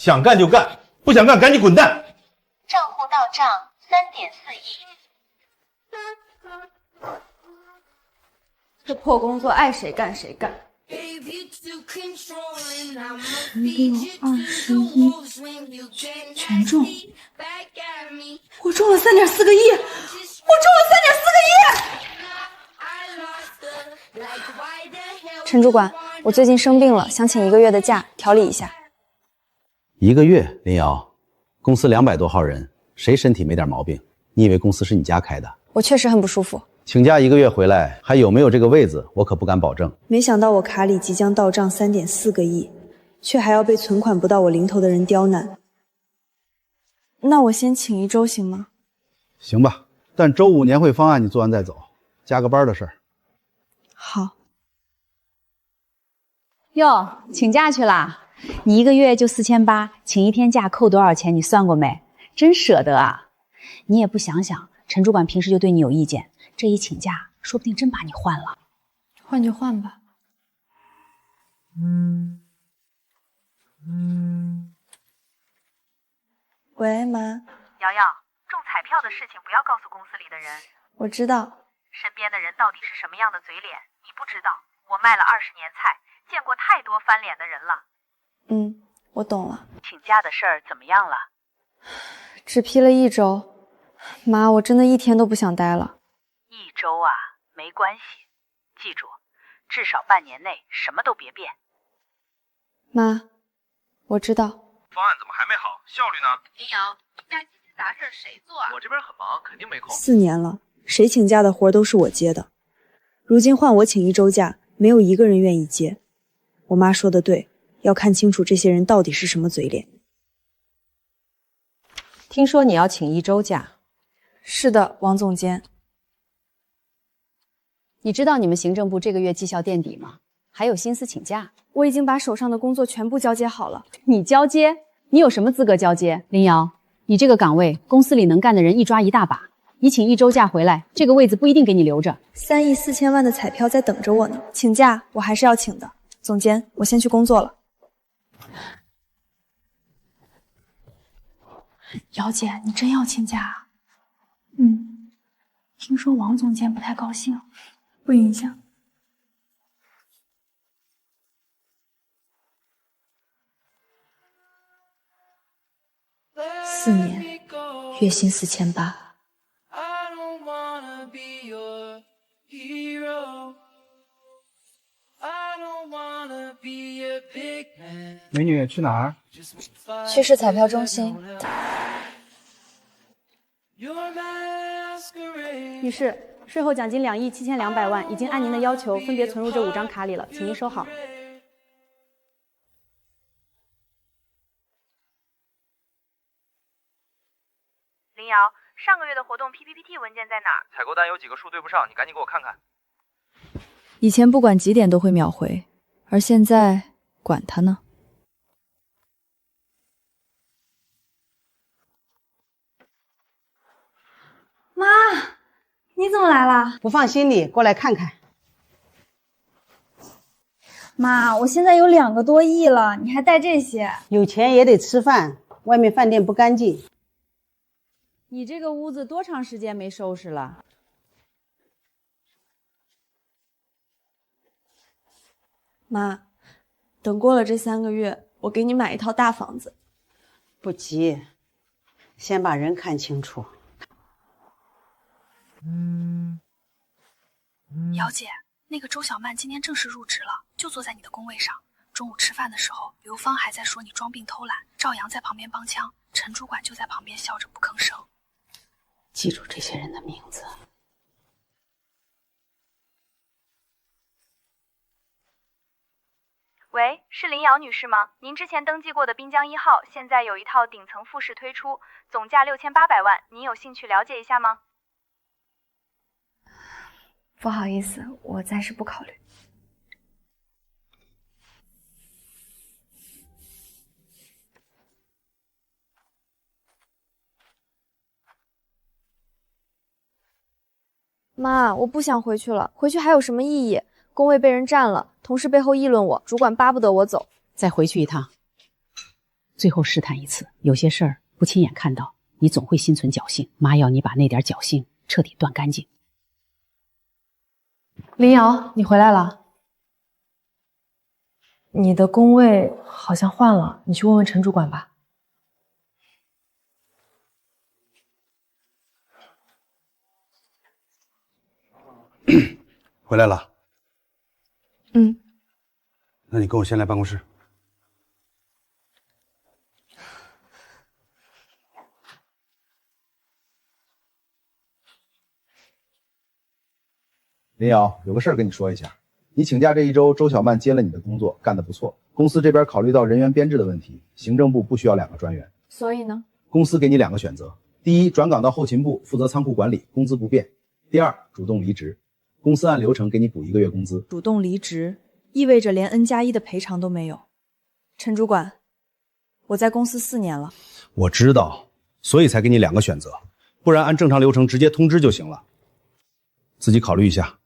想干就干，不想干赶紧滚蛋。账户到账3.4亿。这破工作爱谁干谁干。16、21，全中！我中了3.4个亿！我中了3.4个亿！陈主管，我最近生病了，想请1个月的假调理一下。1个月，林瑶，公司200多号人，谁身体没点毛病？你以为公司是你家开的？我确实很不舒服。请假1个月回来，还有没有这个位子，我可不敢保证。没想到我卡里即将到账3.4个亿，却还要被存款不到我零头的人刁难。那我先请1周行吗？行吧，但周5年会方案你做完再走，加个班的事儿。好。哟，请假去啦？你1个月就4800，请1天假扣多少钱？你算过没？真舍得啊！你也不想想，陈主管平时就对你有意见，这一请假，说不定真把你换了。换就换吧。喂，妈。瑶瑶，中彩票的事情不要告诉公司里的人。我知道。身边的人到底是什么样的嘴脸，你不知道。我卖了20年菜，见过太多翻脸的人了。我懂了。请假的事儿怎么样了？只批了1周。妈，我真的1天都不想待了。1周啊，没关系，记住，至少半年内什么都别变。妈，我知道。方案怎么还没好？效率呢？林瑶，假期杂事谁做啊？我这边很忙，肯定没空。4年了，谁请假的活都是我接的，如今换我请1周假，没有1个人愿意接。我妈说的对，要看清楚这些人到底是什么嘴脸。听说你要请1周假。是的，王总监。你知道你们行政部这个月绩效垫底吗？还有心思请假？我已经把手上的工作全部交接好了。你交接？你有什么资格交接？林瑶，你这个岗位公司里能干的人一抓一大把，你请1周假回来，这个位子不一定给你留着。3亿4千万的彩票在等着我呢，请假我还是要请的。总监，我先去工作了。瑶姐，你真要请假啊？听说王总监不太高兴。不影响。4年，月薪4800。美女去哪儿？去市彩票中心。女士，税后奖金2亿7200万已经按您的要求分别存入这5张卡里了，请您收好。林瑶，上个月的活动 PPT 文件在哪儿？采购单有几个数对不上，你赶紧给我看看。以前不管几点都会秒回，而现在管他呢。妈，你怎么来了？不放心里，过来看看。妈，我现在有2个多亿了，你还带这些？有钱也得吃饭，外面饭店不干净。你这个屋子多长时间没收拾了？妈，等过了这3个月，我给你买一套大房子。不急，先把人看清楚。姚姐，那个周小曼今天正式入职了，就坐在你的工位上。中午吃饭的时候，刘芳还在说你装病偷懒，赵阳在旁边帮腔，陈主管就在旁边笑着不吭声。记住这些人的名字。喂，是林瑶女士吗？您之前登记过的滨江1号，现在有一套顶层复式推出，总价6800万，您有兴趣了解一下吗？不好意思，我暂时不考虑。妈，我不想回去了，回去还有什么意义？工位被人占了，同事背后议论我，主管巴不得我走。再回去一趟。最后试探一次，有些事儿不亲眼看到，你总会心存侥幸。妈要你把那点侥幸彻底断干净。林瑶，你回来了。你的工位好像换了，你去问问陈主管吧。回来了。嗯。那你跟我先来办公室。林瑶，有个事儿跟你说一下，你请假这一周，周小曼接了你的工作，干得不错。公司这边考虑到人员编制的问题，行政部不需要2个专员，所以呢？公司给你2个选择：第一，转岗到后勤部负责仓库管理，工资不变；第二，主动离职，公司按流程给你补1个月工资。主动离职意味着连 N+1的赔偿都没有。陈主管，我在公司4年了。我知道，所以才给你2个选择，不然按正常流程直接通知就行了。自己考虑一下，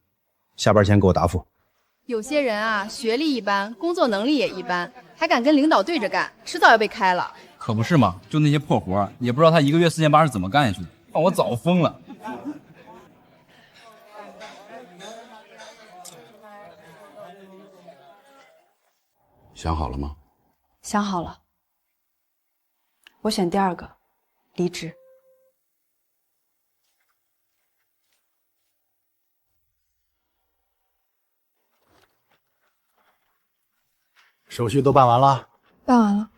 下班前给我答复。有些人啊，学历一般，工作能力也一般，还敢跟领导对着干，迟早要被开了。可不是嘛，就那些破活，也不知道他1个月4800是怎么干下去的，让我早疯了。想好了吗？想好了，我选第2个，离职。手续都办完了？办完了。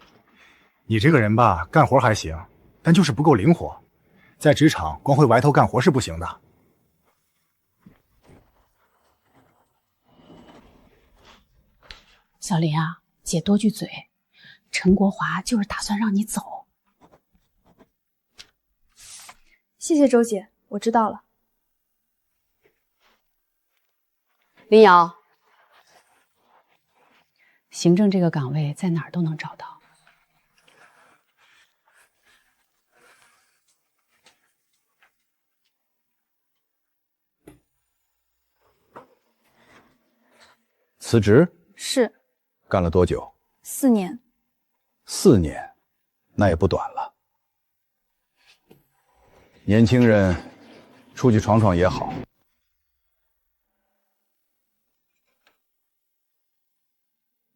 你这个人吧，干活还行，但就是不够灵活，在职场光会埋头干活是不行的。小林啊，姐多句嘴，陈国华就是打算让你走。谢谢周姐，我知道了。林瑶，行政这个岗位在哪儿都能找到。辞职？是。干了多久？4年。4年，那也不短了。年轻人出去闯闯也好。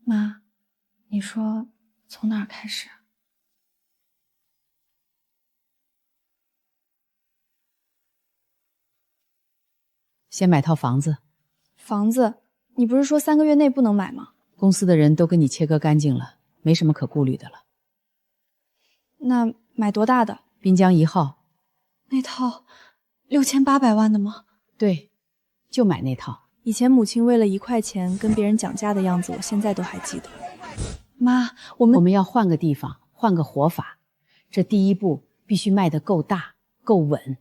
妈，你说从哪儿开始？先买套房子。房子？你不是说3个月内不能买吗？公司的人都跟你切割干净了，没什么可顾虑的了。那买多大的？滨江1号。那套6800万的吗？对，就买那套。以前母亲为了1块钱跟别人讲价的样子，我现在都还记得。妈，我们要换个地方，换个活法。这第一步必须卖得够大，够稳。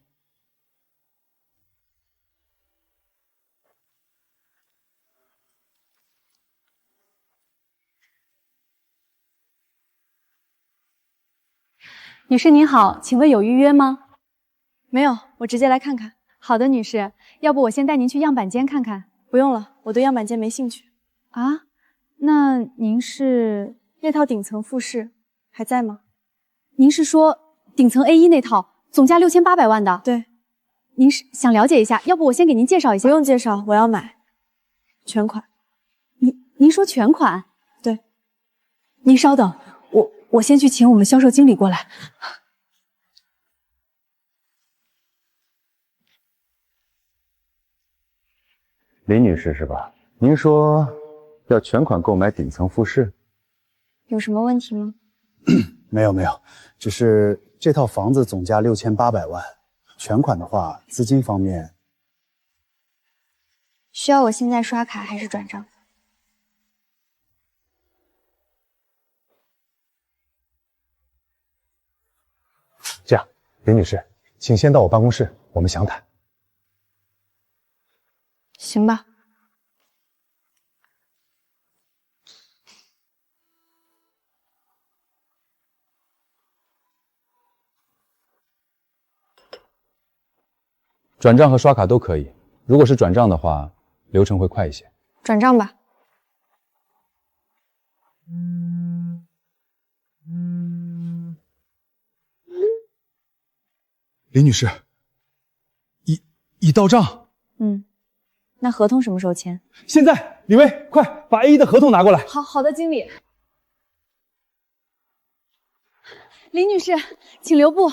女士您好，请问有预约吗？没有，我直接来看看。好的，女士，要不我先带您去样板间看看？不用了，我对样板间没兴趣。啊？那您是那套顶层复式还在吗？您是说顶层 A1 那套，总价6800万的？对。您是想了解一下，要不我先给您介绍一下？不用介绍，我要买，全款。您说全款？对。您稍等，我先去请我们销售经理过来。林女士是吧？您说要全款购买顶层复式，有什么问题吗？没有，只是这套房子总价6800万，全款的话，资金方面需要我现在刷卡还是转账？这样，林女士，请先到我办公室，我们详谈。行吧。转账和刷卡都可以。如果是转账的话，流程会快一些。转账吧。林女士，已到账。那合同什么时候签？现在，李薇，快把 A1 的合同拿过来。好的，经理。林女士，请留步。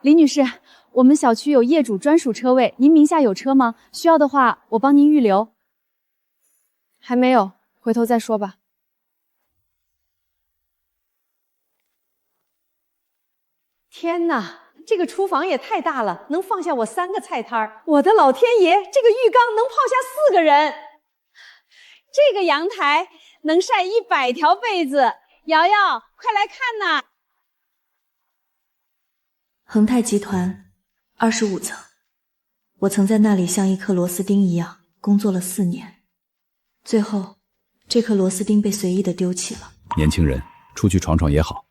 林女士，我们小区有业主专属车位，您名下有车吗？需要的话，我帮您预留。还没有，回头再说吧。天哪，这个厨房也太大了，能放下我3个菜摊儿。我的老天爷，这个浴缸能泡下4个人。这个阳台能晒100条被子。瑶瑶，快来看呐！恒泰集团25层，我曾在那里像一颗螺丝钉一样工作了4年，最后这颗螺丝钉被随意的丢弃了。年轻人出去闯闯也好。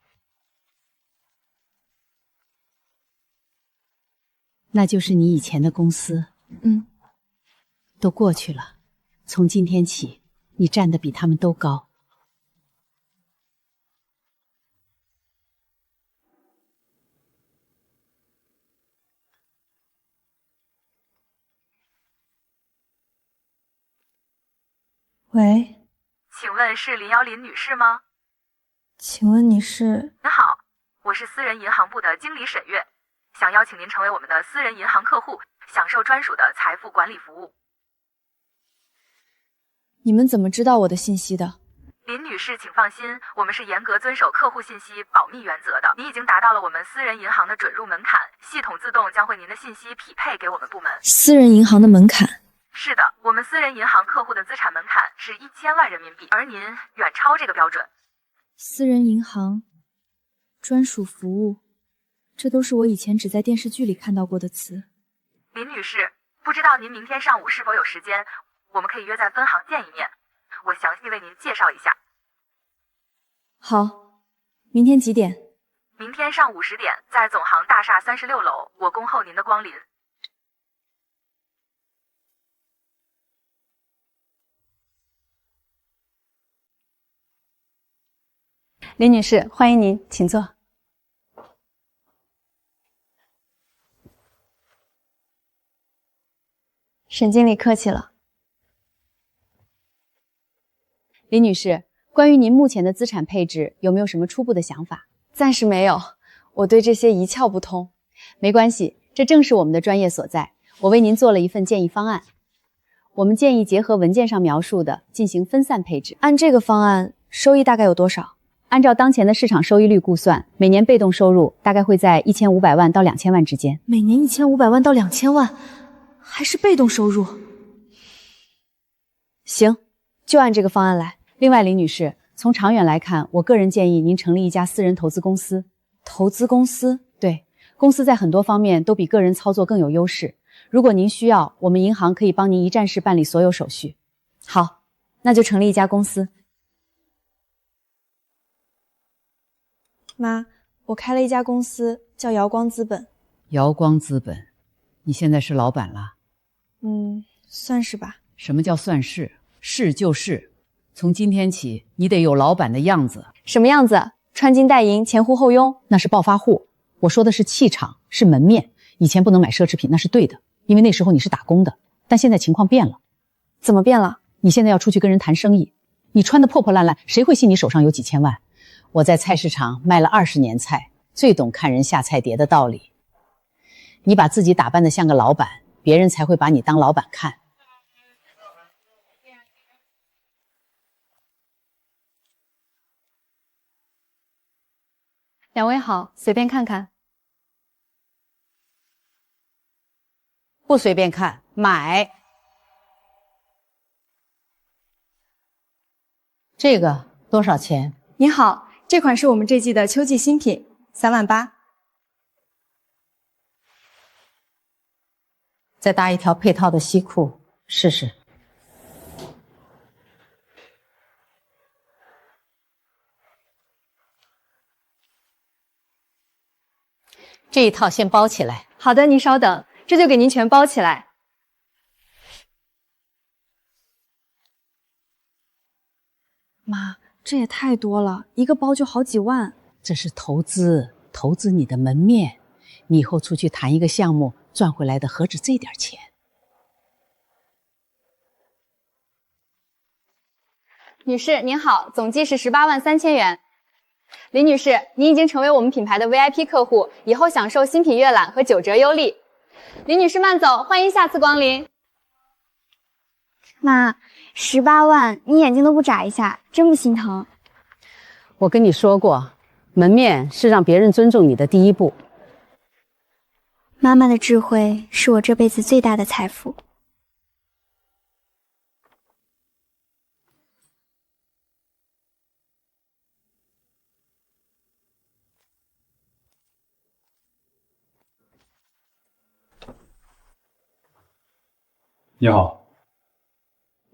那就是你以前的公司，都过去了。从今天起，你站得比他们都高。喂，请问是林瑶林女士吗？请问你是？您好，我是私人银行部的经理沈月，想邀请您成为我们的私人银行客户，享受专属的财富管理服务。你们怎么知道我的信息的？林女士，请放心，我们是严格遵守客户信息保密原则的。您已经达到了我们私人银行的准入门槛，系统自动将会您的信息匹配给我们部门。私人银行的门槛？是的，我们私人银行客户的资产门槛是1000万人民币，而您远超这个标准。私人银行专属服务，这都是我以前只在电视剧里看到过的词。林女士，不知道您明天上午是否有时间，我们可以约在分行见一面，我详细为您介绍一下。好，明天几点？明天上午10点，在总行大厦36楼，我恭候您的光临。林女士，欢迎您，请坐。沈经理客气了。林女士，关于您目前的资产配置，有没有什么初步的想法？暂时没有，我对这些一窍不通。没关系，这正是我们的专业所在。我为您做了一份建议方案。我们建议结合文件上描述的进行分散配置。按这个方案，收益大概有多少？按照当前的市场收益率估算，每年被动收入大概会在1500万到2000万之间。每年1500万到2000万，还是被动收入？行，就按这个方案来。另外，林女士，从长远来看，我个人建议您成立一家私人投资公司。投资公司？对，公司在很多方面都比个人操作更有优势。如果您需要，我们银行可以帮您一站式办理所有手续。好，那就成立一家公司。妈，我开了一家公司，叫瑶光资本。瑶光资本，你现在是老板了？算是吧。什么叫算是？是就是。从今天起，你得有老板的样子。什么样子？穿金戴银，前呼后拥？那是暴发户。我说的是气场，是门面。以前不能买奢侈品，那是对的，因为那时候你是打工的。但现在情况变了。怎么变了？你现在要出去跟人谈生意，你穿得破破烂烂，谁会信你手上有几千万？我在菜市场卖了20年菜，最懂看人下菜碟的道理。你把自己打扮得像个老板，别人才会把你当老板看。两位好，随便看看。不随便看，买。这个多少钱？您好，这款是我们这季的秋季新品，38000。再搭一条配套的西裤，试试。这一套先包起来。好的，您稍等，这就给您全包起来。妈，这也太多了，一个包就好几万。这是投资，投资你的门面。你以后出去谈一个项目，赚回来的何止这点钱？女士您好，总计是183000元。林女士，您已经成为我们品牌的 VIP 客户，以后享受新品阅览和9折优励。林女士慢走，欢迎下次光临。妈，18万，你眼睛都不眨一下，真不心疼。我跟你说过，门面是让别人尊重你的第一步。妈妈的智慧是我这辈子最大的财富。你好，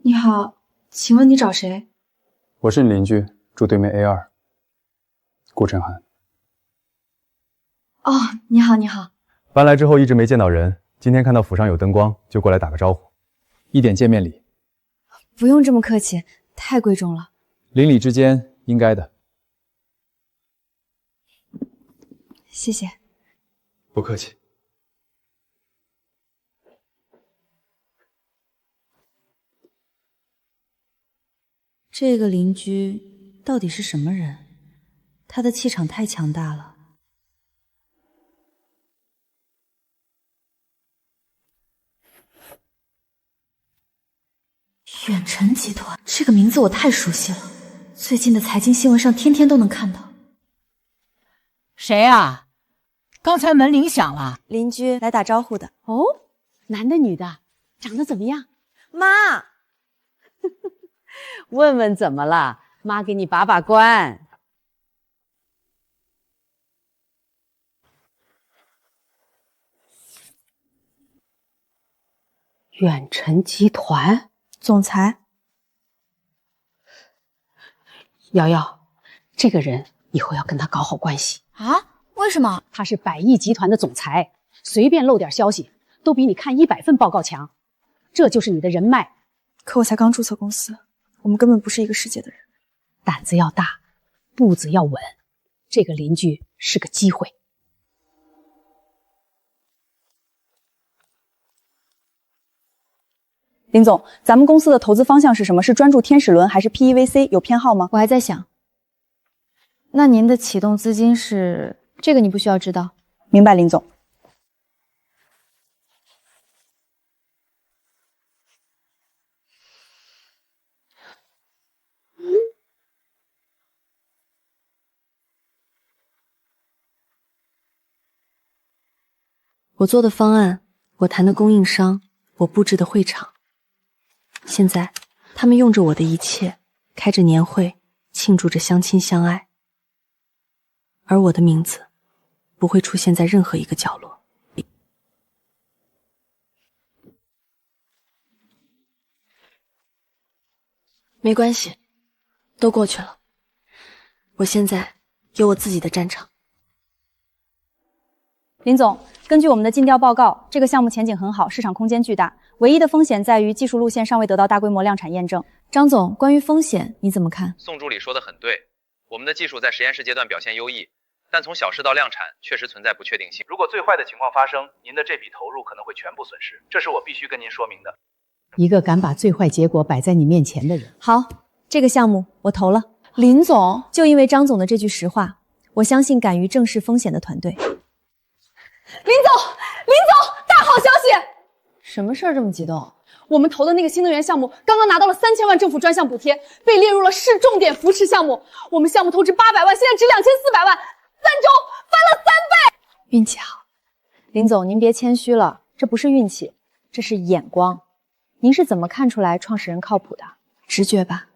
你好，请问你找谁？我是你邻居，住对面 A2，顾晨涵。哦，你好，你好。搬来之后一直没见到人，今天看到府上有灯光，就过来打个招呼，一点见面礼。不用这么客气，太贵重了。邻里之间应该的。谢谢。不客气。这个邻居到底是什么人？他的气场太强大了。远程集团，这个名字我太熟悉了，最近的财经新闻上天天都能看到。谁啊？刚才门铃响了，邻居来打招呼的。哦，男的女的，长得怎么样？妈，问问怎么了？妈给你把把关。远程集团总裁瑶瑶，这个人以后要跟他搞好关系啊？为什么？他是百亿集团的总裁，随便漏点消息都比你看100份报告强，这就是你的人脉。可我才刚注册公司，我们根本不是一个世界的人。胆子要大，步子要稳，这个邻居是个机会。林总，咱们公司的投资方向是什么？是专注天使轮还是 PEVC？ 有偏好吗？我还在想。那您的启动资金是？这个你不需要知道。明白，林总。我做的方案，我谈的供应商，我布置的会场，现在他们用着我的一切，开着年会，庆祝着相亲相爱，而我的名字不会出现在任何一个角落。没关系，都过去了。我现在有我自己的战场。林总，根据我们的尽调报告，这个项目前景很好，市场空间巨大，唯一的风险在于技术路线尚未得到大规模量产验证。张总，关于风险你怎么看？宋助理说的很对，我们的技术在实验室阶段表现优异，但从小试到量产确实存在不确定性。如果最坏的情况发生，您的这笔投入可能会全部损失，这是我必须跟您说明的。一个敢把最坏结果摆在你面前的人。好，这个项目我投了。林总，就因为张总的这句实话，我相信敢于正视风险的团队。林总，大好消息！什么事儿这么激动？我们投的那个新能源项目刚刚拿到了3000万政府专项补贴，被列入了市重点扶持项目。我们项目投资800万，现在值2400万，3周翻了3倍。运气好。林总，您别谦虚了，这不是运气，这是眼光。您是怎么看出来创始人靠谱的？直觉吧。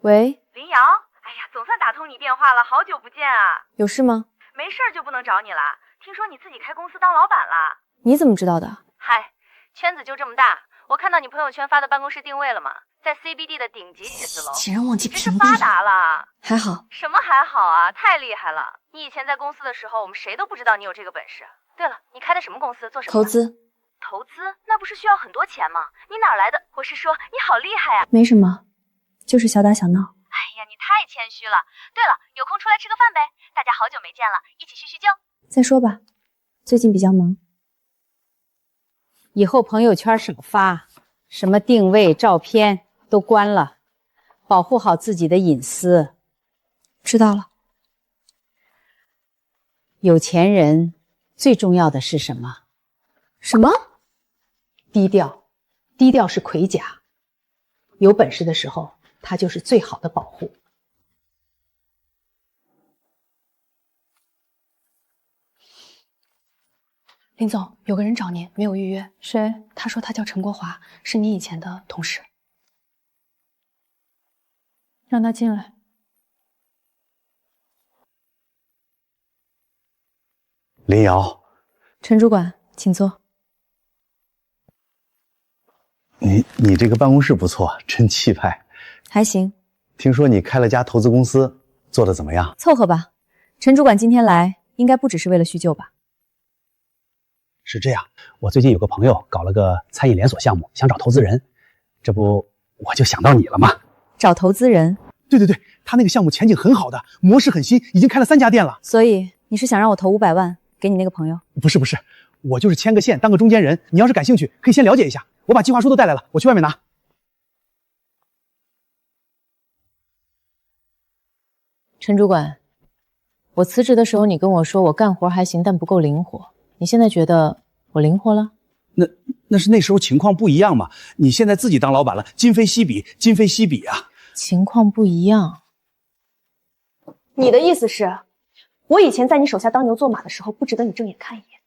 喂，林瑶，哎呀，总算打通你电话了，好久不见啊！有事吗？没事就不能找你了。听说你自己开公司当老板了？你怎么知道的？嗨，圈子就这么大，我看到你朋友圈发的办公室定位了嘛，在 CBD 的顶级写字楼，竟然忘记屏蔽了，真是发达了。还好。什么还好啊？太厉害了！你以前在公司的时候，我们谁都不知道你有这个本事。对了，你开的什么公司？做什么？投资。投资那不是需要很多钱吗？你哪来的？我是说你好厉害啊！没什么，就是小打小闹。哎呀，你太谦虚了。对了，有空出来吃个饭呗，大家好久没见了，一起叙叙旧。再说吧，最近比较忙。以后朋友圈少发，什么定位、照片都关了，保护好自己的隐私。知道了。有钱人最重要的是什么？什么？低调。低调是盔甲，有本事的时候，它就是最好的保护。林总，有个人找您，没有预约。谁？他说他叫陈国华，是您以前的同事。让他进来。林瑶，陈主管，请坐。你这个办公室不错，真气派。还行。听说你开了家投资公司，做得怎么样？凑合吧。陈主管今天来，应该不只是为了叙旧吧？是这样，我最近有个朋友搞了个餐饮连锁项目，想找投资人，这不我就想到你了吗？找投资人？对，他那个项目前景很好的，模式很新，已经开了3家店了。所以你是想让我投500万给你那个朋友？不是，我就是牵个线，当个中间人。你要是感兴趣，可以先了解一下。我把计划书都带来了，我去外面拿。陈主管，我辞职的时候你跟我说我干活还行，但不够灵活。你现在觉得我灵活了？那是那时候情况不一样嘛。你现在自己当老板了，今非昔比啊。情况不一样。你的意思是，我以前在你手下当牛做马的时候，不值得你正眼看一眼。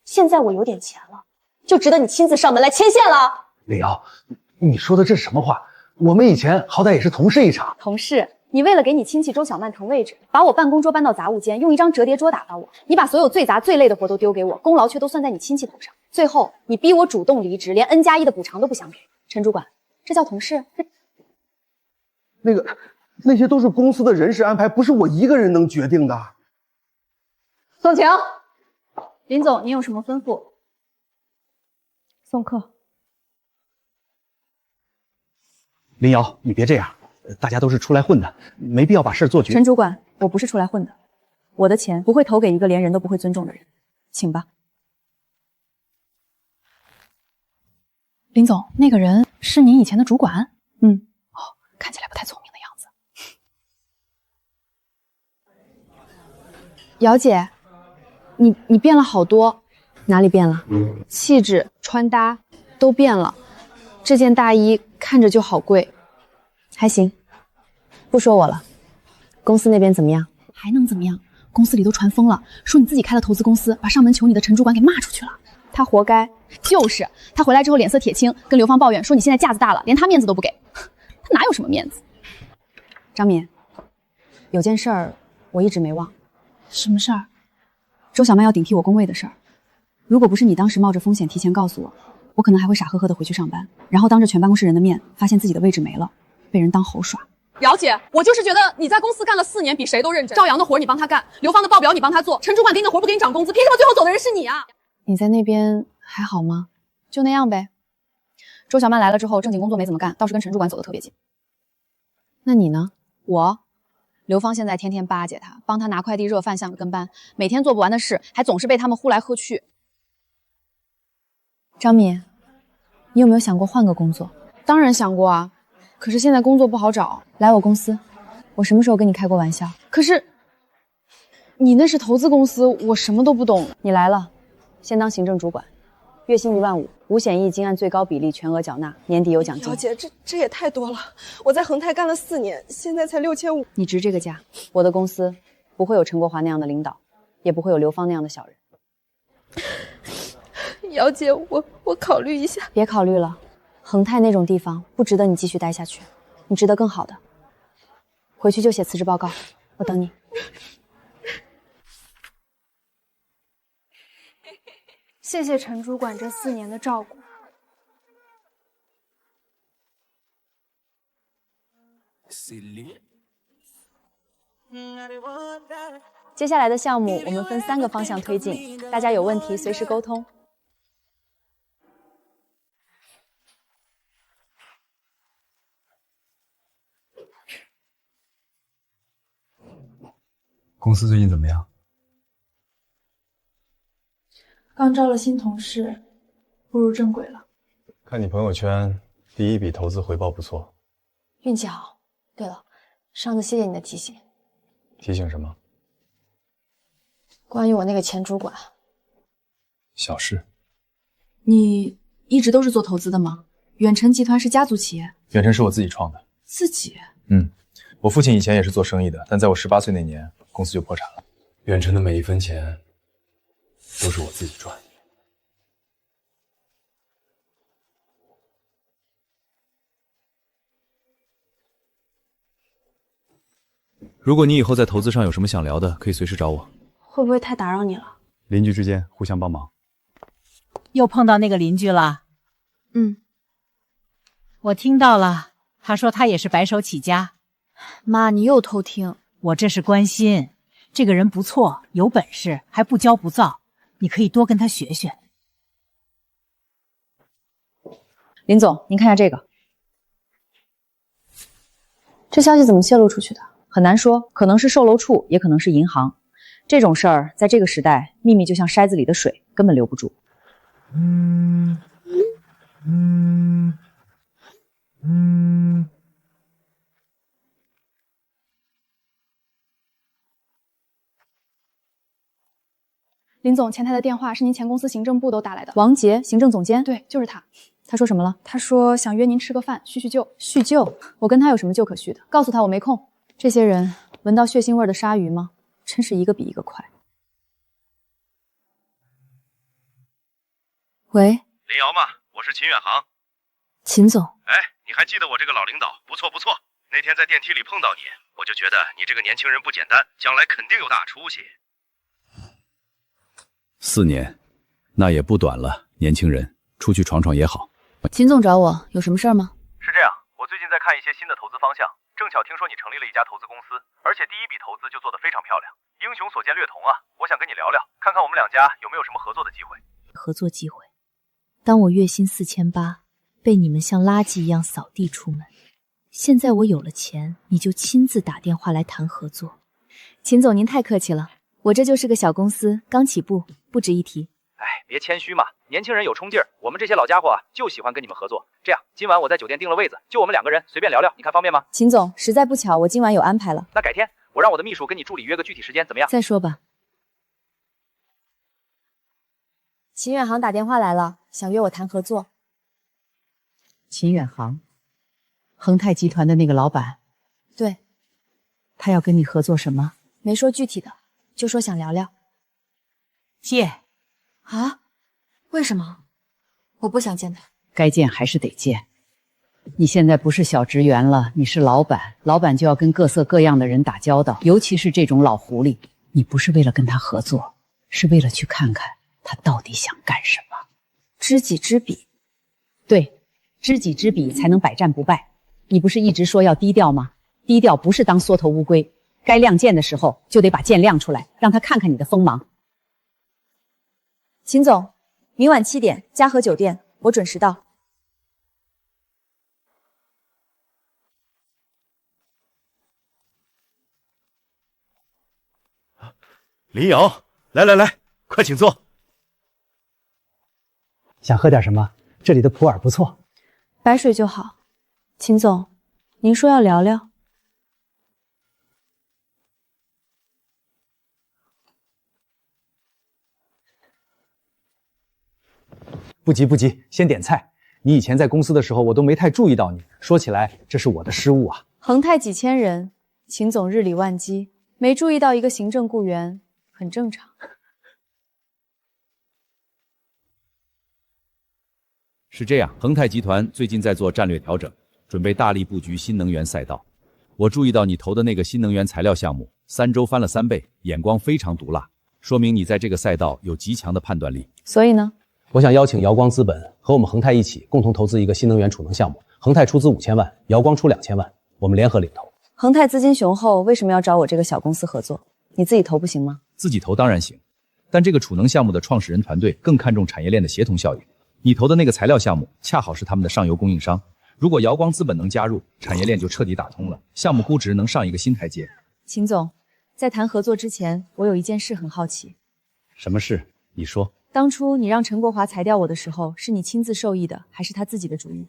现在我有点钱了，就值得你亲自上门来牵线了。李瑶，你说的这是什么话？我们以前好歹也是同事一场。同事，你为了给你亲戚周小曼腾位置，把我办公桌搬到杂物间，用一张折叠桌打发我。你把所有最杂最累的活都丢给我，功劳却都算在你亲戚头上。最后，你逼我主动离职，连 N+1的补偿都不想给。陈主管，这叫同事？那些都是公司的人事安排，不是我一个人能决定的。送请。林总，您有什么吩咐？送客。林瑶，你别这样，大家都是出来混的，没必要把事儿做绝。陈主管，我不是出来混的，我的钱不会投给一个连人都不会尊重的人，请吧。林总，那个人是您以前的主管？看起来不太聪明的样子。瑶姐，你变了好多，哪里变了？气质、穿搭都变了。这件大衣看着就好贵。还行，不说我了。公司那边怎么样？还能怎么样？公司里都传疯了，说你自己开了投资公司，把上门求你的陈主管给骂出去了。他活该。就是他回来之后脸色铁青，跟刘芳抱怨说你现在架子大了，连他面子都不给。他哪有什么面子？张敏，有件事儿我一直没忘。什么事儿？周小曼要顶替我工位的事儿。如果不是你当时冒着风险提前告诉我，我可能还会傻呵呵的回去上班，然后当着全办公室人的面发现自己的位置没了，被人当猴耍。姚姐，我就是觉得你在公司干了4年，比谁都认真。赵阳的活你帮他干，刘芳的报表你帮他做，陈主管给你的活不给你涨工资，凭什么最后走的人是你啊？你在那边还好吗？就那样呗。周小曼来了之后，正经工作没怎么干，倒是跟陈主管走得特别近。那你呢？刘芳现在天天巴结他，帮他拿快递、热饭，像个跟班，每天做不完的事，还总是被他们呼来喝去。张敏，你有没有想过换个工作？当然想过啊，可是现在工作不好找。来我公司，我什么时候跟你开过玩笑？可是你那是投资公司，我什么都不懂。你来了，先当行政主管，月薪15000，五险一金按最高比例全额缴纳，年底有奖金。姚姐，这也太多了！我在恒泰干了4年，现在才6500。你值这个价。我的公司不会有陈国华那样的领导，也不会有刘芳那样的小人。姚姐，我考虑一下。别考虑了，恒泰那种地方不值得你继续待下去，你值得更好的。回去就写辞职报告，我等你。谢谢陈主管这4年的照顾。接下来的项目我们分3个方向推进，大家有问题随时沟通。公司最近怎么样？刚招了新同事，步入正轨了。看你朋友圈，第一笔投资回报不错。运气好。对了，上次谢谢你的提醒。提醒什么？关于我那个前主管。小事。你一直都是做投资的吗？远程集团是家族企业。远程是我自己创的。自己？我父亲以前也是做生意的，但在我18岁那年，公司就破产了。远程的每一分钱都是我自己赚。如果你以后在投资上有什么想聊的，可以随时找我。会不会太打扰你了？邻居之间互相帮忙。又碰到那个邻居了。我听到了，他说他也是白手起家。妈，你又偷听。我这是关心，这个人不错，有本事，还不骄不躁，你可以多跟他学学。林总，您看下这个。这消息怎么泄露出去的？很难说，可能是售楼处，也可能是银行。这种事儿在这个时代，秘密就像筛子里的水，根本留不住。林总，前台的电话是您前公司行政部都打来的。王杰，行政总监？对，就是他。他说什么了？他说想约您吃个饭，叙叙旧。叙旧？我跟他有什么旧可叙的？告诉他我没空。这些人闻到血腥味的鲨鱼吗？真是一个比一个快。喂，林瑶吗？我是秦远航。秦总。哎，你还记得我这个老领导？不错不错。那天在电梯里碰到你，我就觉得你这个年轻人不简单，将来肯定有大出息。4年，那也不短了。年轻人出去闯闯也好。秦总找我有什么事儿吗？是这样，我最近在看一些新的投资方向，正巧听说你成立了一家投资公司，而且第一笔投资就做得非常漂亮。英雄所见略同啊，我想跟你聊聊，看看我们两家有没有什么合作的机会。合作机会？当我月薪4800，被你们像垃圾一样扫地出门，现在我有了钱，你就亲自打电话来谈合作。秦总您太客气了，我这就是个小公司，刚起步，不值一提。哎，别谦虚嘛，年轻人有冲劲儿，我们这些老家伙啊就喜欢跟你们合作。这样，今晚我在酒店订了位子，就我们2个人，随便聊聊，你看方便吗？秦总，实在不巧，我今晚有安排了。那改天我让我的秘书跟你助理约个具体时间，怎么样？再说吧。秦远航打电话来了，想约我谈合作。秦远航，恒泰集团的那个老板。对。他要跟你合作什么？没说具体的，就说想聊聊。见。啊？为什么？我不想见他。该见还是得见。你现在不是小职员了，你是老板，老板就要跟各色各样的人打交道，尤其是这种老狐狸。你不是为了跟他合作，是为了去看看他到底想干什么。知己知彼。对，知己知彼才能百战不败。你不是一直说要低调吗？低调不是当缩头乌龟，该亮剑的时候就得把剑亮出来，让他看看你的锋芒。秦总，明晚7点，嘉禾酒店，我准时到。林瑶，来来来，快请坐。想喝点什么？这里的普洱不错。白水就好。秦总，您说要聊聊。不急不急，先点菜。你以前在公司的时候，我都没太注意到你。说起来，这是我的失误啊。恒泰几千人，秦总日理万机，没注意到一个行政雇员，很正常。是这样，恒泰集团最近在做战略调整，准备大力布局新能源赛道。我注意到你投的那个新能源材料项目，3周翻了3倍，眼光非常毒辣，说明你在这个赛道有极强的判断力。所以呢？我想邀请瑶光资本和我们恒泰一起共同投资一个新能源储能项目，恒泰出资5000万，瑶光出2000万，我们联合领投。恒泰资金雄厚，为什么要找我这个小公司合作？你自己投不行吗？自己投当然行，但这个储能项目的创始人团队更看重产业链的协同效应。你投的那个材料项目恰好是他们的上游供应商，如果瑶光资本能加入，产业链就彻底打通了，项目估值能上一个新台阶。秦总，在谈合作之前，我有一件事很好奇。什么事？你说。当初你让陈国华裁掉我的时候，是你亲自授意的，还是他自己的主意？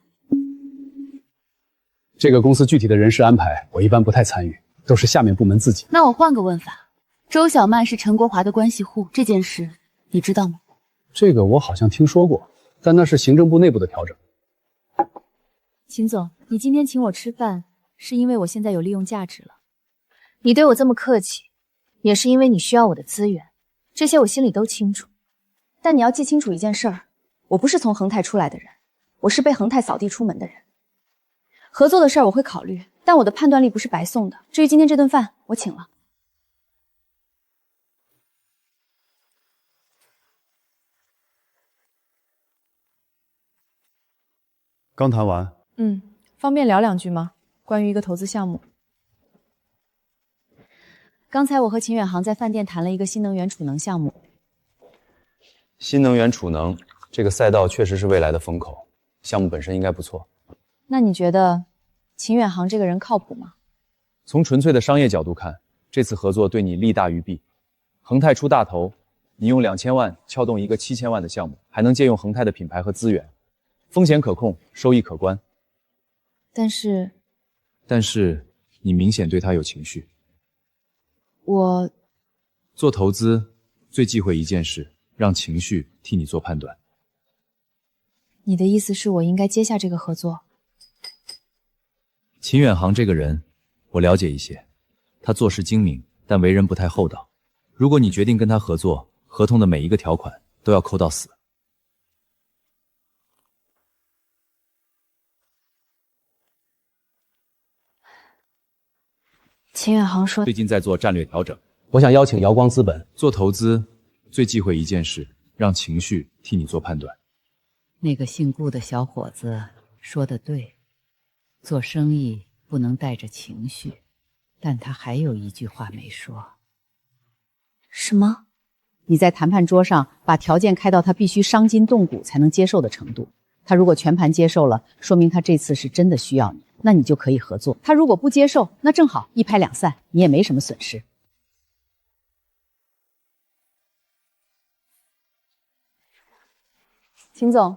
这个公司具体的人事安排，我一般不太参与，都是下面部门自己。那我换个问法，周小曼是陈国华的关系户，这件事你知道吗？这个我好像听说过，但那是行政部内部的调整。秦总，你今天请我吃饭，是因为我现在有利用价值了。你对我这么客气，也是因为你需要我的资源，这些我心里都清楚。但你要记清楚一件事儿，我不是从恒泰出来的人，我是被恒泰扫地出门的人。合作的事儿我会考虑，但我的判断力不是白送的。至于今天这顿饭，我请了。刚谈完。方便聊2句吗？关于一个投资项目。刚才我和秦远航在饭店谈了一个新能源储能项目。新能源储能这个赛道确实是未来的风口，项目本身应该不错。那你觉得秦远航这个人靠谱吗？从纯粹的商业角度看，这次合作对你利大于弊。恒泰出大头，你用2000万撬动一个7000万的项目，还能借用恒泰的品牌和资源，风险可控，收益可观。但是你明显对他有情绪。我做投资最忌讳一件事，让情绪替你做判断。你的意思是我应该接下这个合作？秦远航这个人，我了解一些，他做事精明，但为人不太厚道。如果你决定跟他合作，合同的每一个条款都要抠到死。秦远航说，最近在做战略调整，我想邀请瑶光资本。做投资最忌讳一件事，让情绪替你做判断。那个姓顾的小伙子说得对，做生意不能带着情绪，但他还有一句话没说。什么？你在谈判桌上把条件开到他必须伤筋动骨才能接受的程度。他如果全盘接受了，说明他这次是真的需要你，那你就可以合作。他如果不接受，那正好一拍两散，你也没什么损失。秦总，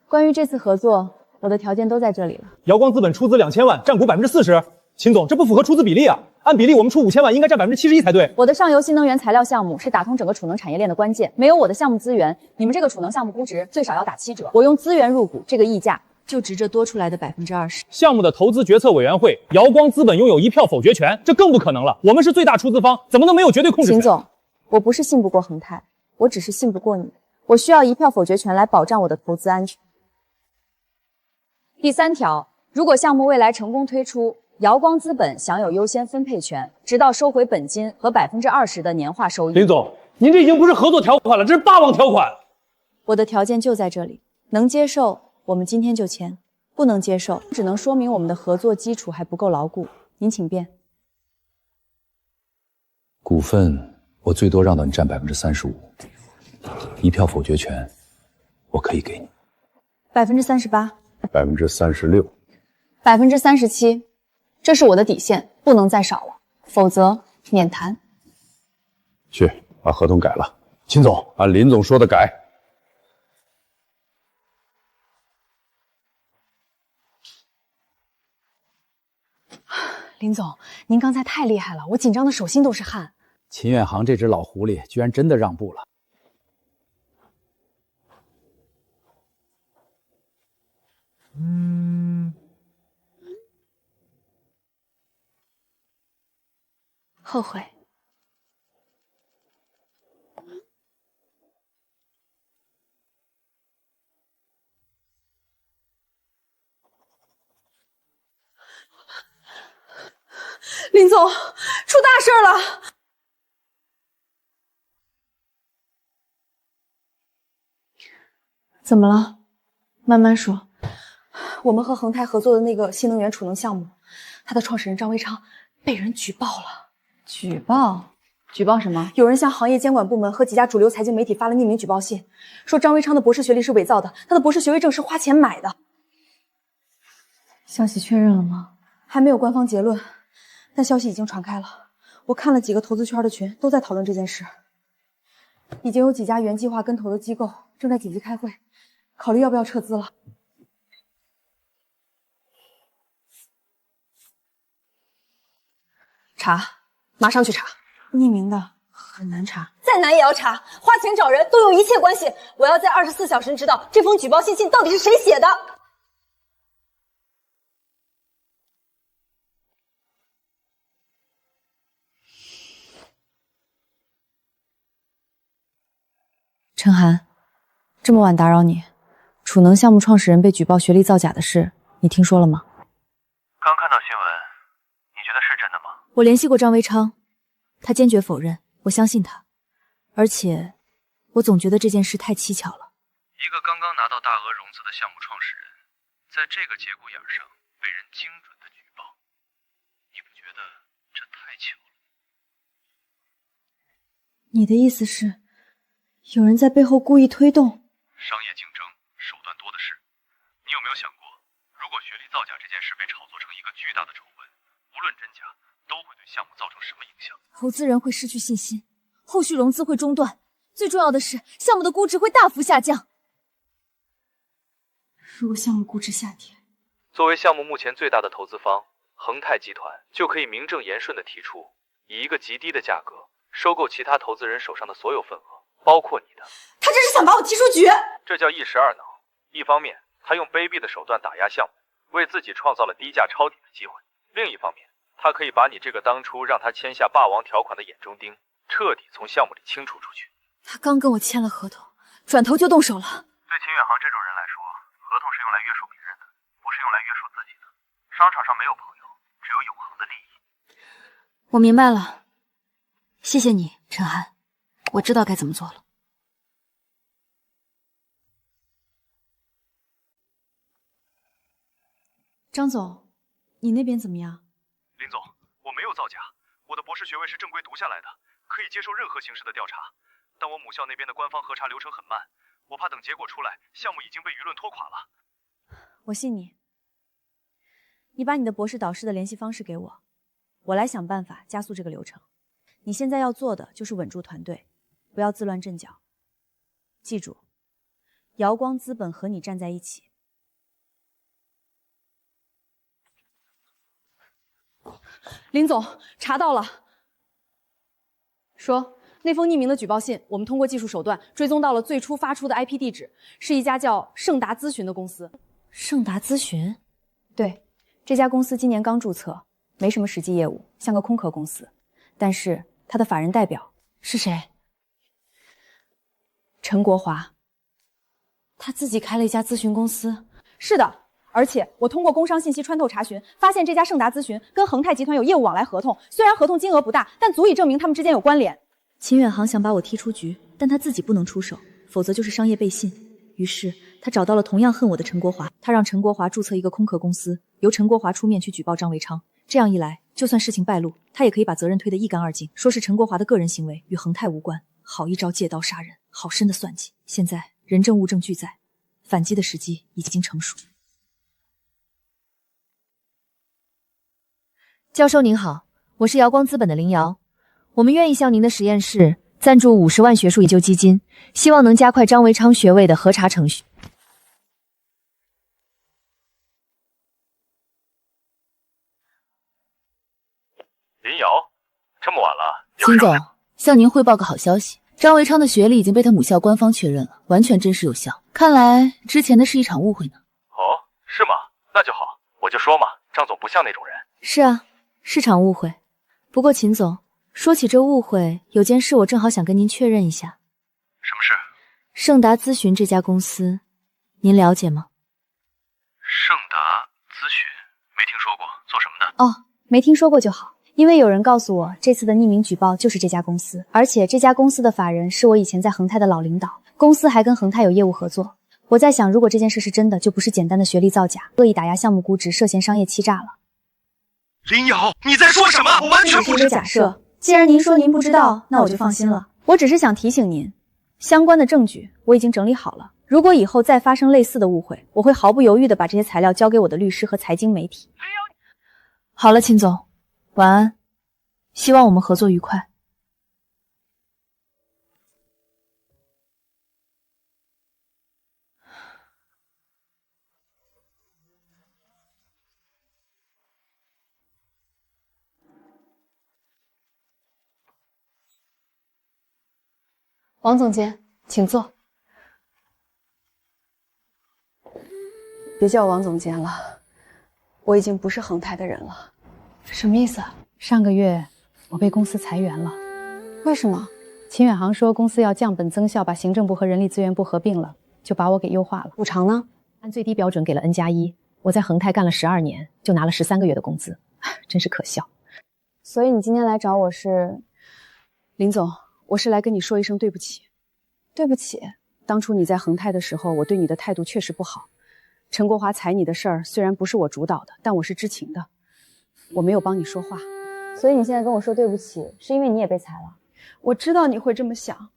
关于这次合作，我的条件都在这里了。瑶光资本出资2000万，占股40%。秦总，这不符合出资比例啊！按比例，我们出5000万，应该占71%才对。我的上游新能源材料项目是打通整个储能产业链的关键，没有我的项目资源，你们这个储能项目估值最少要打7折。我用资源入股，这个溢价就值这多出来的20%。项目的投资决策委员会，瑶光资本拥有1票否决权，这更不可能了。我们是最大出资方，怎么能没有绝对控制权？秦总，我不是信不过恒泰，我只是信不过你。我需要1票否决权来保障我的投资安全。第3条，如果项目未来成功推出，瑶光资本享有优先分配权，直到收回本金和20%的年化收益。林总，您这已经不是合作条款了，这是霸王条款。我的条件就在这里，能接受我们今天就签，不能接受只能说明我们的合作基础还不够牢固。您请便。股份我最多让到你占35%，1票否决权我可以给你38%、36%、37%，这是我的底线，不能再少了，否则免谈。去把合同改了。秦总，按林总说的改。林总，您刚才太厉害了，我紧张的手心都是汗。秦远航这只老狐狸居然真的让步了。后悔。林总，出大事了！怎么了？慢慢说。我们和恒泰合作的那个新能源储能项目，他的创始人张维昌被人举报了。举报？举报什么？有人向行业监管部门和几家主流财经媒体发了匿名举报信，说张维昌的博士学历是伪造的，他的博士学位证是花钱买的。消息确认了吗？还没有官方结论，但消息已经传开了。我看了几个投资圈的群，都在讨论这件事。已经有几家原计划跟投的机构正在紧急开会，考虑要不要撤资了。查，马上去查。匿名的很难查，再难也要查，花钱找人都有一切关系。我要在24小时内知道这封举报信到底是谁写的。陈涵，这么晚打扰你，储能项目创始人被举报学历造假的事，你听说了吗？刚看到新闻，你觉得是真的吗？我联系过张维昌，他坚决否认，我相信他。而且，我总觉得这件事太蹊跷了。一个刚刚拿到大额融资的项目创始人，在这个节骨眼上被人精准的举报，你不觉得这太巧了？你的意思是？有人在背后故意推动，商业竞争手段多的是。你有没有想过，如果学历造假这件事被炒作成一个巨大的丑闻，无论真假，都会对项目造成什么影响？投资人会失去信心，后续融资会中断，最重要的是，项目的估值会大幅下降。如果项目估值下跌，作为项目目前最大的投资方，恒泰集团就可以名正言顺地提出，以一个极低的价格收购其他投资人手上的所有份额。包括你的，他这是想把我踢出局，这叫一石二鸟。一方面，他用卑鄙的手段打压项目，为自己创造了低价抄底的机会；另一方面，他可以把你这个当初让他签下霸王条款的眼中钉，彻底从项目里清除出去。他刚跟我签了合同，转头就动手了。对秦远航这种人来说，合同是用来约束别人的，不是用来约束自己的。商场上没有朋友，只有永恒的利益。我明白了，谢谢你，陈涵。我知道该怎么做了。张总，你那边怎么样？林总，我没有造假，我的博士学位是正规读下来的，可以接受任何形式的调查。但我母校那边的官方核查流程很慢，我怕等结果出来，项目已经被舆论拖垮了。我信你。你把你的博士导师的联系方式给我，我来想办法加速这个流程。你现在要做的就是稳住团队。不要自乱阵脚，记住，瑶光资本和你站在一起。林总，查到了，说那封匿名的举报信，我们通过技术手段追踪到了最初发出的 IP 地址，是一家叫盛达咨询的公司。盛达咨询？对，这家公司今年刚注册，没什么实际业务，像个空壳公司。但是他的法人代表是谁？陈国华，他自己开了一家咨询公司。是的，而且我通过工商信息穿透查询，发现这家盛达咨询跟恒泰集团有业务往来合同，虽然合同金额不大，但足以证明他们之间有关联。秦远航想把我踢出局，但他自己不能出手，否则就是商业背信。于是他找到了同样恨我的陈国华，他让陈国华注册一个空壳公司，由陈国华出面去举报张维昌。这样一来，就算事情败露，他也可以把责任推得一干二净，说是陈国华的个人行为，与恒泰无关。好一招借刀杀人，好深的算计。现在人证物证俱在，反击的时机已经成熟。教授您好，我是瑶光资本的林瑶，我们愿意向您的实验室赞助50万学术研究基金，希望能加快张维昌学位的核查程序。林瑶，这么晚了，秦总，向您汇报个好消息，张维昌的学历已经被他母校官方确认了，完全真实有效。看来之前的是一场误会呢。哦，是吗？那就好，我就说嘛，张总不像那种人。是啊，是场误会。不过秦总，说起这误会，有件事我正好想跟您确认一下。什么事？盛达咨询这家公司，您了解吗？盛达咨询没听说过，做什么的？哦，没听说过就好。因为有人告诉我，这次的匿名举报就是这家公司，而且这家公司的法人是我以前在恒泰的老领导，公司还跟恒泰有业务合作。我在想，如果这件事是真的，就不是简单的学历造假，恶意打压项目估值，涉嫌商业欺诈了。林瑶，你在说什么？我完全不知道。假设，既然您说您不知道，那我就放心了。我只是想提醒您，相关的证据我已经整理好了，如果以后再发生类似的误会，我会毫不犹豫地把这些材料交给我的律师和财经媒体。好了，秦总。晚安，希望我们合作愉快。王总监，请坐。别叫我王总监了，我已经不是恒泰的人了。什么意思啊？上个月我被公司裁员了。为什么？秦远航说公司要降本增效，把行政部和人力资源部合并了，就把我给优化了。补偿呢？按最低标准给了 N+1。我在恒泰干了12年，就拿了13个月的工资，真是可笑。所以你今天来找我是？林总，我是来跟你说一声对不起。对不起，当初你在恒泰的时候，我对你的态度确实不好。陈国华裁你的事儿虽然不是我主导的，但我是知情的，我没有帮你说话。所以你现在跟我说对不起，是因为你也被裁了？我知道你会这么想，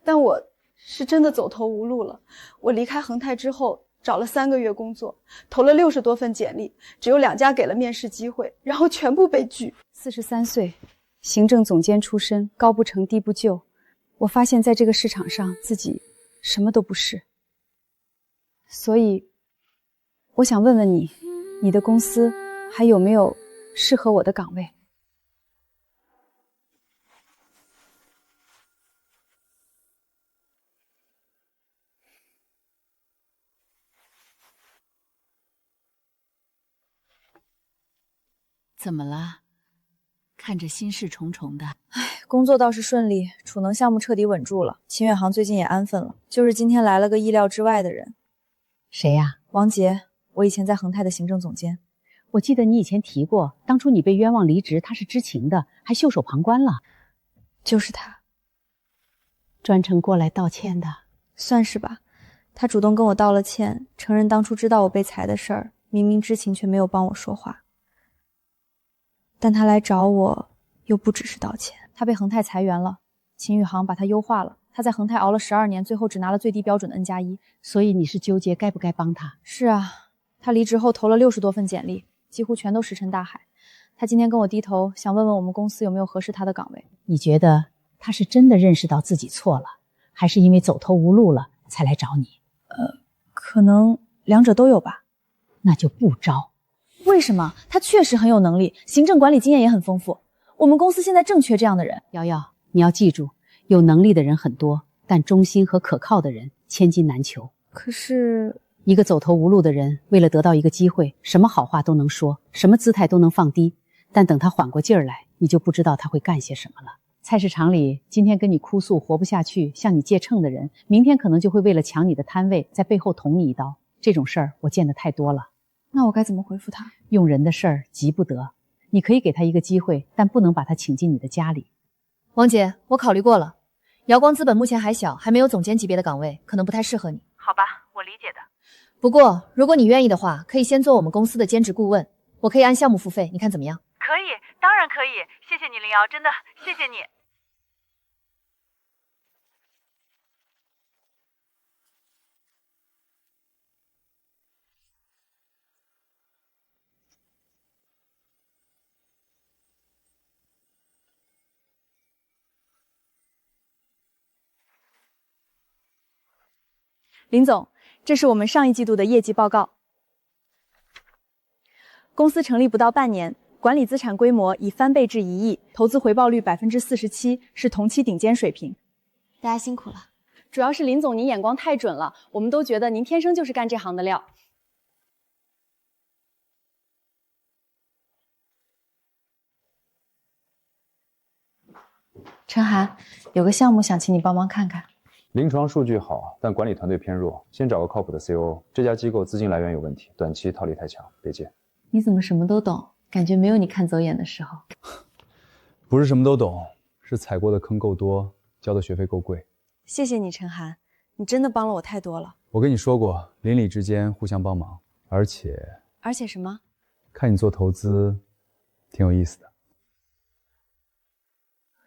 但我是真的走投无路了。我离开恒泰之后，找了3个月工作，投了60多份简历，只有2家给了面试机会，然后全部被拒。43岁，行政总监出身，高不成低不就。我发现在这个市场上自己什么都不是。所以我想问问你，你的公司还有没有适合我的岗位？怎么了？看着心事重重的。工作倒是顺利，储能项目彻底稳住了。秦远航最近也安分了，就是今天来了个意料之外的人。谁呀？王杰，我以前在恒泰的行政总监。我记得你以前提过，当初你被冤枉离职，他是知情的，还袖手旁观了。就是他，专程过来道歉的。算是吧。他主动跟我道了歉，承认当初知道我被裁的事儿，明明知情却没有帮我说话。但他来找我，又不只是道歉。他被恒泰裁员了，秦宇航把他优化了。他在恒泰熬了12年，最后只拿了最低标准的 N+1。所以你是纠结该不该帮他？是啊，他离职后投了60多份简历，几乎全都石沉大海。他今天跟我低头，想问问我们公司有没有合适他的岗位。你觉得他是真的认识到自己错了，还是因为走投无路了才来找你？可能两者都有吧。那就不招。为什么？他确实很有能力，行政管理经验也很丰富。我们公司现在正缺这样的人。瑶瑶，你要记住，有能力的人很多，但忠心和可靠的人千金难求。可是，一个走投无路的人，为了得到一个机会，什么好话都能说，什么姿态都能放低，但等他缓过劲儿来，你就不知道他会干些什么了。菜市场里今天跟你哭诉活不下去，向你借秤的人，明天可能就会为了抢你的摊位，在背后捅你一刀。这种事儿我见得太多了。那我该怎么回复他？用人的事儿急不得，你可以给他一个机会，但不能把他请进你的家里。王姐，我考虑过了，瑶光资本目前还小，还没有总监级别的岗位，可能不太适合你。好吧，我理解的。不过如果你愿意的话，可以先做我们公司的兼职顾问，我可以按项目付费，你看怎么样？可以，当然可以，谢谢你，林瑶，真的谢谢你。林总，这是我们上一季度的业绩报告。公司成立不到半年，管理资产规模已翻倍至1亿，投资回报率47%，是同期顶尖水平。大家辛苦了。主要是林总您眼光太准了，我们都觉得您天生就是干这行的料。陈涵，有个项目想请你帮忙看看。临床数据好，但管理团队偏弱，先找个靠谱的 COO。这家机构资金来源有问题，短期套利太强，别接。你怎么什么都懂？感觉没有你看走眼的时候。不是什么都懂，是踩过的坑够多，交的学费够贵。谢谢你，陈涵，你真的帮了我太多了。我跟你说过，邻里之间互相帮忙，而且什么？看你做投资，挺有意思的。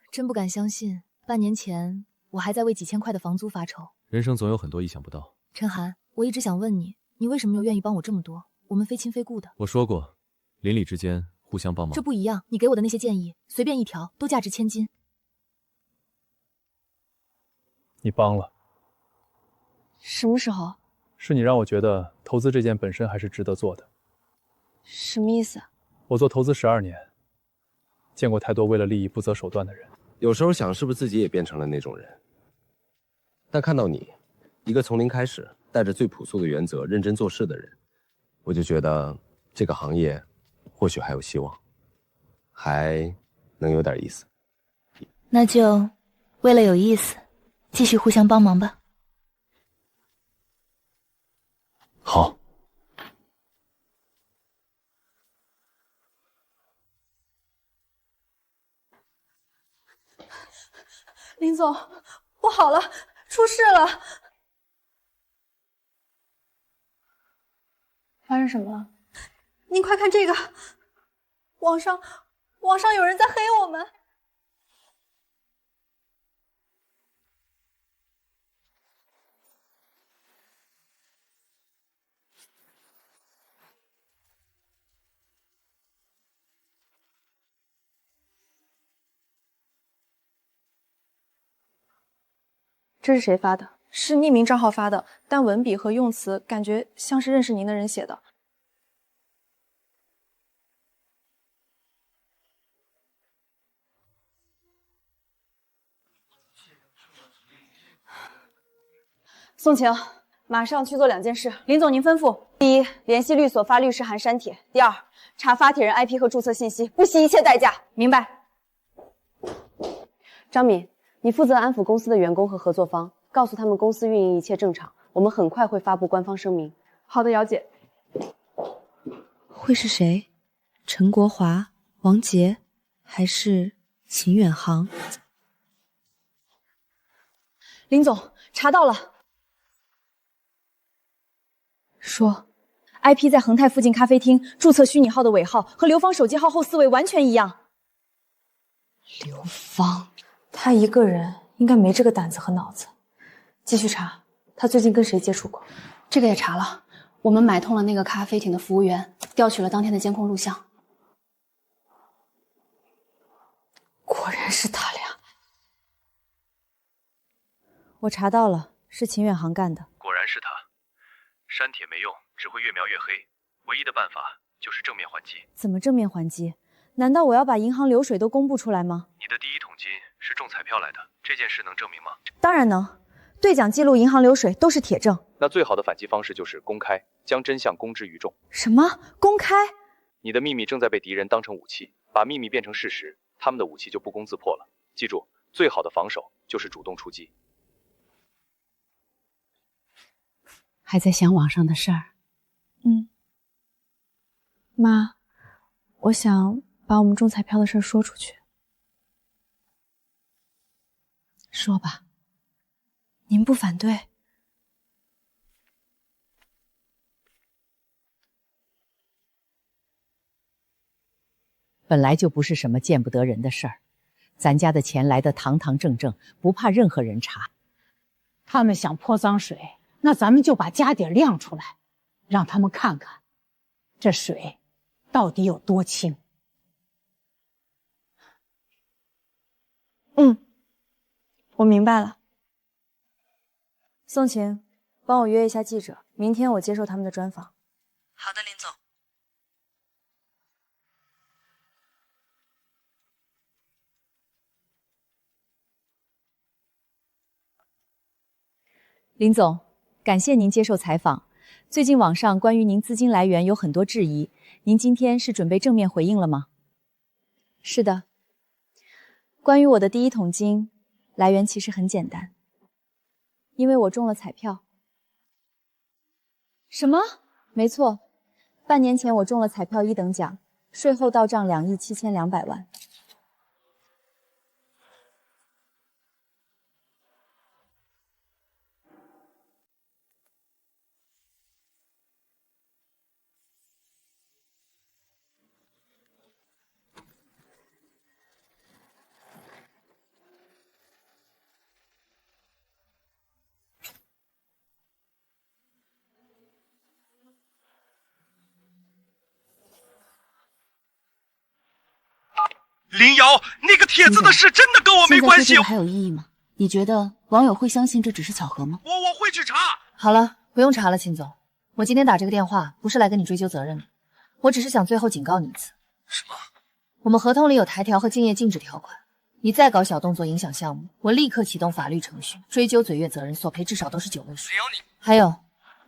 真不敢相信，半年前我还在为几千块的房租发愁。人生总有很多意想不到。陈涵，我一直想问你，你为什么又愿意帮我这么多？我们非亲非故的。我说过，邻里之间互相帮忙。这不一样，你给我的那些建议，随便一条都价值千金。你帮了，什么时候？是你让我觉得投资这件本身还是值得做的。什么意思？我做投资12年，见过太多为了利益不择手段的人。有时候想，是不是自己也变成了那种人？但看到你，一个从零开始，带着最朴素的原则，认真做事的人，我就觉得这个行业或许还有希望，还能有点意思。那就为了有意思，继续互相帮忙吧。好。林总，不好了，出事了！发生什么了？您快看这个，网上有人在黑我们。这是谁发的？是匿名账号发的，但文笔和用词感觉像是认识您的人写的。宋晴，马上去做2件事。林总，您吩咐：第一，联系律所发律师函删帖；第二，查发帖人 IP 和注册信息，不惜一切代价。明白。张敏，你负责安抚公司的员工和合作方，告诉他们公司运营一切正常，我们很快会发布官方声明。好的，姚姐。会是谁？陈国华、王杰，还是秦远航？林总，查到了。说 IP 在恒泰附近咖啡厅注册虚拟号的尾号和刘芳手机号后4位完全一样。刘芳，他一个人应该没这个胆子和脑子。继续查，他最近跟谁接触过？这个也查了，我们买通了那个咖啡厅的服务员，调取了当天的监控录像。果然是他俩。我查到了，是秦远航干的。果然是他。删帖没用，只会越描越黑。唯一的办法就是正面还击。怎么正面还击？难道我要把银行流水都公布出来吗？你的第一桶金是中彩票来的，这件事能证明吗？当然能，兑奖记录、银行流水都是铁证。那最好的反击方式就是公开，将真相公之于众。什么？公开？你的秘密正在被敌人当成武器，把秘密变成事实，他们的武器就不攻自破了。记住，最好的防守就是主动出击。还在想网上的事儿？妈，我想把我们中彩票的事说出去。说吧。您不反对？本来就不是什么见不得人的事儿，咱家的钱来得堂堂正正，不怕任何人查。他们想泼脏水，那咱们就把家底亮出来，让他们看看这水到底有多清。我明白了。宋晴，帮我约一下记者，明天我接受他们的专访。好的，林总。林总，感谢您接受采访。最近网上关于您资金来源有很多质疑，您今天是准备正面回应了吗？是的。关于我的第一桶金，来源其实很简单，因为我中了彩票。什么？没错，半年前我中了彩票1等奖，税后到账2亿7200万。林瑶，那个帖子的事真的跟我没关系。现在说这个还有意义吗？你觉得网友会相信这只是巧合吗？我会去查。好了，不用查了，秦总。我今天打这个电话不是来跟你追究责任的，我只是想最后警告你一次。什么？我们合同里有台条和竞业禁止条款，你再搞小动作影响项目，我立刻启动法律程序，追究嘴越责任，索赔至少都是9位数。还有，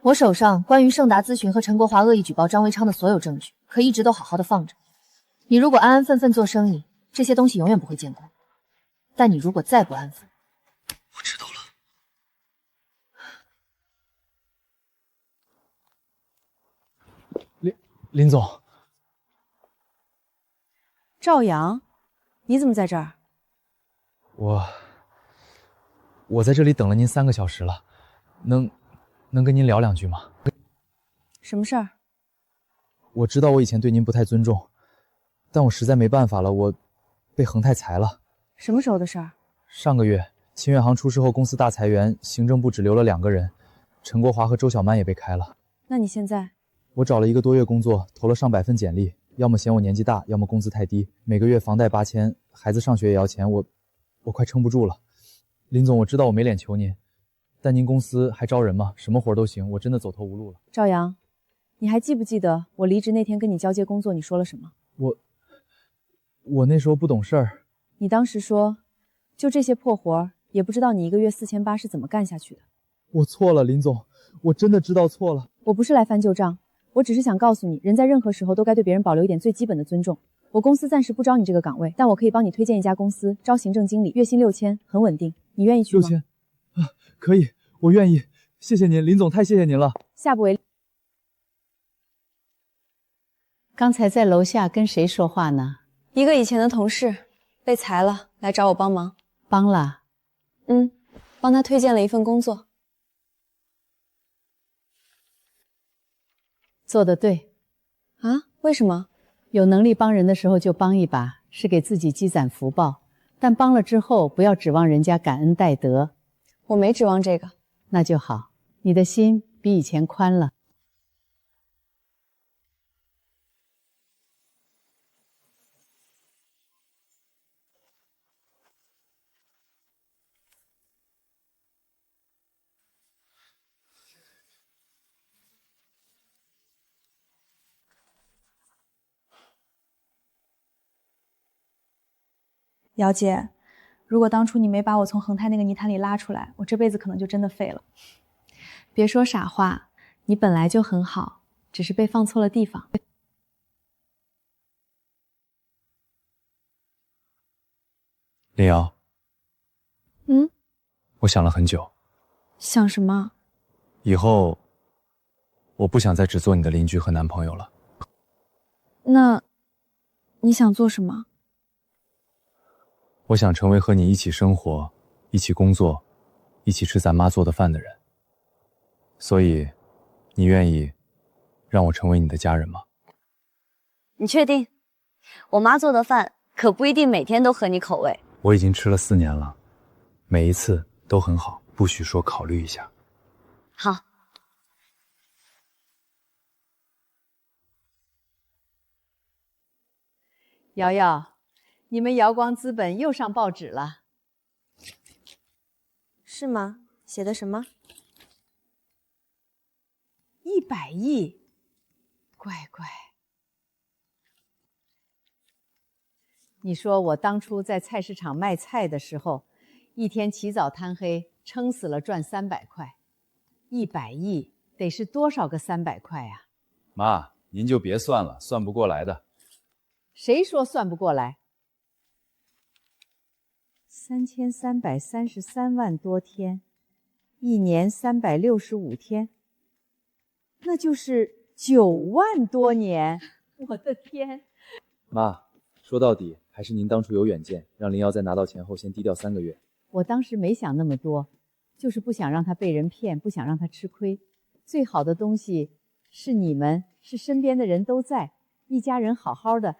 我手上关于盛达咨询和陈国华恶意举报张维昌的所有证据，可一直都好好的放着。你如果安安分分做生意，这些东西永远不会见光。但你如果再不安分，我知道了。林总，赵阳，你怎么在这儿？我在这里等了您3个小时了，能跟您聊2句吗？什么事儿？我知道我以前对您不太尊重，但我实在没办法了，我被恒泰裁了。什么时候的事儿？上个月，清远行出事后，公司大裁员，行政部只留了2个人，陈国华和周小曼也被开了。那你现在？我找了1个多月工作，投了上百份简历，要么嫌我年纪大，要么工资太低，每个月房贷8000，孩子上学也要钱，我快撑不住了。林总，我知道我没脸求您，但您公司还招人吗？什么活都行，我真的走投无路了。赵阳，你还记不记得我离职那天跟你交接工作你说了什么？我那时候不懂事儿。你当时说，就这些破活，也不知道你1个月4800是怎么干下去的。我错了，林总，我真的知道错了。我不是来翻旧账，我只是想告诉你，人在任何时候都该对别人保留一点最基本的尊重。我公司暂时不招你这个岗位，但我可以帮你推荐一家公司，招行政经理，月薪6000，很稳定。你愿意去吗？6000啊，可以，我愿意。谢谢您，林总，太谢谢您了。下不为例。刚才在楼下跟谁说话呢？一个以前的同事被裁了，来找我帮忙。帮了？帮他推荐了一份工作。做得对。啊？为什么？有能力帮人的时候就帮一把，是给自己积攒福报。但帮了之后，不要指望人家感恩戴德。我没指望这个。那就好，你的心比以前宽了。姚姐，如果当初你没把我从恒泰那个泥潭里拉出来，我这辈子可能就真的废了。别说傻话，你本来就很好，只是被放错了地方。林瑶，我想了很久，想什么？以后我不想再只做你的邻居和男朋友了。那你想做什么？我想成为和你一起生活、一起工作、一起吃咱妈做的饭的人。所以，你愿意让我成为你的家人吗？你确定？我妈做的饭可不一定每天都合你口味。我已经吃了4年了，每一次都很好，不许说考虑一下。好。瑶瑶，你们瑶光资本又上报纸了。是吗？写的什么？100亿，乖乖。你说我当初在菜市场卖菜的时候，一天起早贪黑，撑死了赚300块，100亿得是多少个300块呀？妈，您就别算了，算不过来的。谁说算不过来？3333万多天，1年365天，那就是9万多年。我的天！妈，说到底还是您当初有远见，让林瑶在拿到钱后先低调3个月。我当时没想那么多，就是不想让她被人骗，不想让她吃亏。最好的东西是你们，是身边的人都在，一家人好好的，